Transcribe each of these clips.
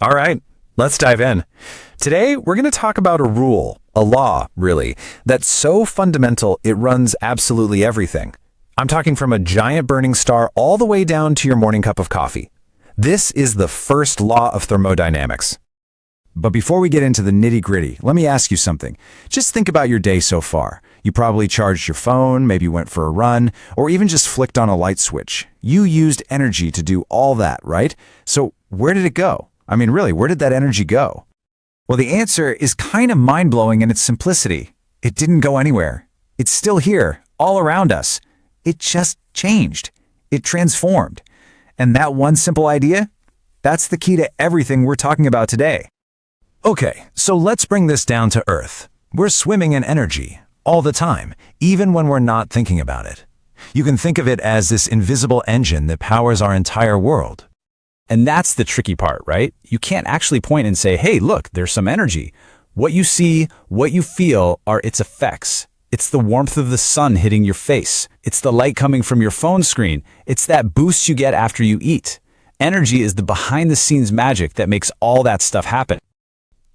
All right, let's dive in. Today, we're going to talk about a rule, a law, really, that's so fundamental it runs absolutely everything. I'm talking from a giant burning star all the way down to your morning cup of coffee. This is the first law of thermodynamics. But before we get into the nitty-gritty, let me ask you something. Just think about your day so far. You probably charged your phone, maybe went for a run, or even just flicked on a light switch. You used energy to do all that, right? So where did it go? I mean, really, where did that energy go? Well, the answer is kind of mind-blowing in its simplicity. It didn't go anywhere. It's still here, all around us. It just changed. It transformed. And that one simple idea? That's the key to everything we're talking about today. Okay, so let's bring this down to Earth. We're swimming in energy, all the time, even when we're not thinking about it. You can think of it as this invisible engine that powers our entire world. And that's the tricky part, right? You can't actually point and say, hey, look, there's some energy. What you see, what you feel are its effects. It's the warmth of the sun hitting your face. It's the light coming from your phone screen. It's that boost you get after you eat. Energy is the behind-the-scenes magic that makes all that stuff happen.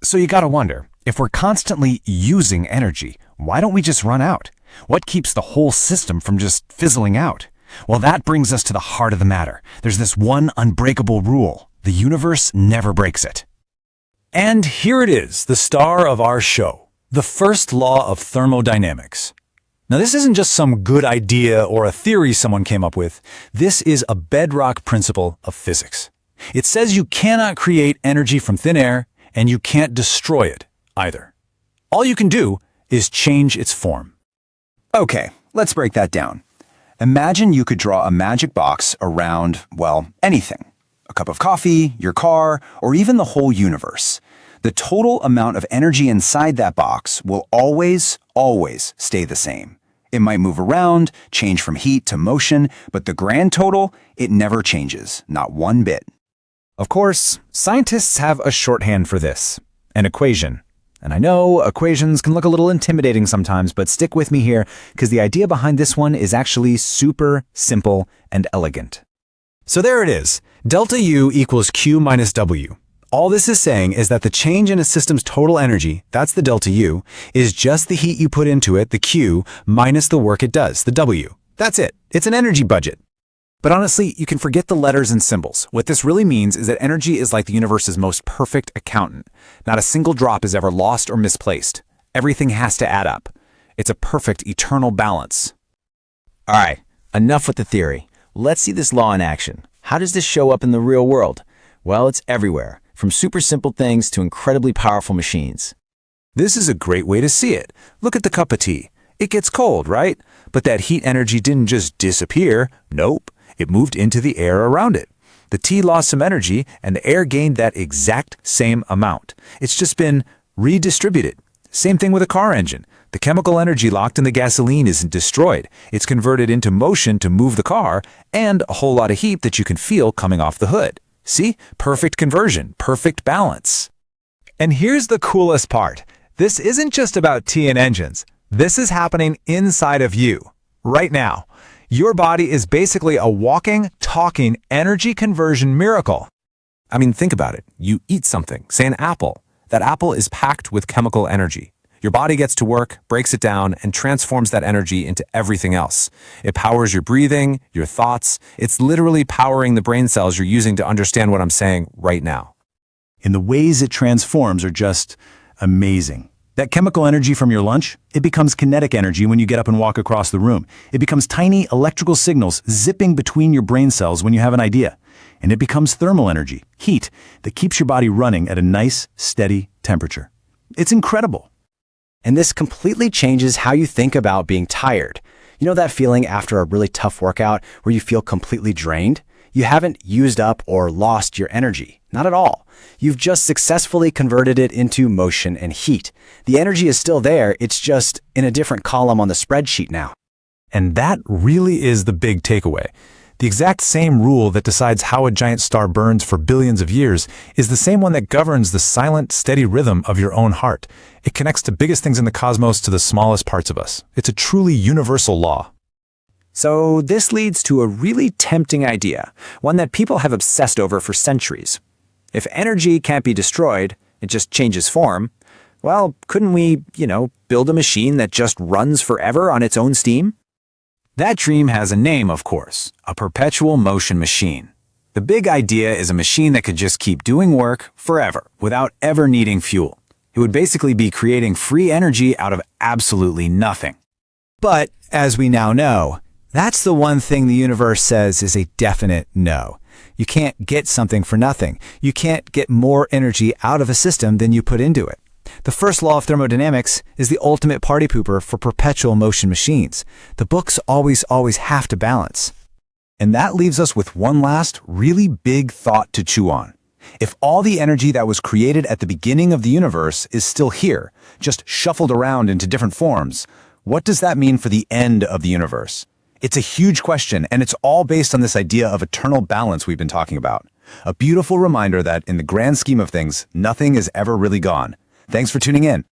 So you gotta wonder, if we're constantly using energy, why don't we just run out? What keeps the whole system from just fizzling out? Well, that brings us to the heart of the matter. There's this one unbreakable rule. The universe never breaks it. And here it is, the star of our show, the first law of thermodynamics. Now, this isn't just some good idea or a theory someone came up with. This is a bedrock principle of physics. It says you cannot create energy from thin air, and you can't destroy it either. All you can do is change its form. Okay, let's break that down. Imagine you could draw a magic box around, well, anything. A cup of coffee, your car, or even the whole universe. The total amount of energy inside that box will always stay the same. It might move around, change from heat to motion, but the grand total, it never changes, not one bit. Of course, scientists have a shorthand for this, an equation. And I know equations can look a little intimidating sometimes, but stick with me here because the idea behind this one is actually super simple and elegant. So there it is. Delta U equals Q minus W. All this is saying is that the change in a system's total energy, that's the delta U, is just the heat you put into it, the Q, minus the work it does, the W. That's it. It's an energy budget. But honestly, you can forget the letters and symbols. What this really means is that energy is like the universe's most perfect accountant. Not a single drop is ever lost or misplaced. Everything has to add up. It's a perfect eternal balance. All right, enough with the theory. Let's see this law in action. How does this show up in the real world? Well, it's everywhere, from super simple things to incredibly powerful machines. This is a great way to see it. Look at the cup of tea. It gets cold, right? But that heat energy didn't just disappear. Nope. It moved into the air around it. The tea lost some energy, and the air gained that exact same amount. It's just been redistributed. Same thing with a car engine. The chemical energy locked in the gasoline isn't destroyed. It's converted into motion to move the car, and a whole lot of heat that you can feel coming off the hood. See? Perfect conversion, perfect balance. And here's the coolest part. This isn't just about tea and engines. This is happening inside of you, right now. Your body is basically a walking, talking energy conversion miracle. I mean, think about it. You eat something, say an apple. That apple is packed with chemical energy. Your body gets to work, breaks it down, and transforms that energy into everything else. It powers your breathing, your thoughts. It's literally powering the brain cells you're using to understand what I'm saying right now. And the ways it transforms are just amazing. That chemical energy from your lunch, it becomes kinetic energy when you get up and walk across the room. It becomes tiny electrical signals zipping between your brain cells when you have an idea. And it becomes thermal energy, heat, that keeps your body running at a nice, steady temperature. It's incredible. And this completely changes how you think about being tired. You know that feeling after a really tough workout where you feel completely drained? You haven't used up or lost your energy. Not at all. You've just successfully converted it into motion and heat. The energy is still there, it's just in a different column on the spreadsheet now. And that really is the big takeaway. The exact same rule that decides how a giant star burns for billions of years is the same one that governs the silent, steady rhythm of your own heart. It connects the biggest things in the cosmos to the smallest parts of us. It's a truly universal law. So this leads to a really tempting idea, one that people have obsessed over for centuries. If energy can't be destroyed, it just changes form, well, couldn't we, build a machine that just runs forever on its own steam? That dream has a name, of course, a perpetual motion machine. The big idea is a machine that could just keep doing work forever without ever needing fuel. It would basically be creating free energy out of absolutely nothing. But, as we now know, that's the one thing the universe says is a definite no. You can't get something for nothing. You can't get more energy out of a system than you put into it. The first law of thermodynamics is the ultimate party pooper for perpetual motion machines. The books always have to balance. And that leaves us with one last, really big thought to chew on. If all the energy that was created at the beginning of the universe is still here, just shuffled around into different forms, what does that mean for the end of the universe? It's a huge question, and it's all based on this idea of eternal balance we've been talking about. A beautiful reminder that, in the grand scheme of things, nothing is ever really gone. Thanks for tuning in.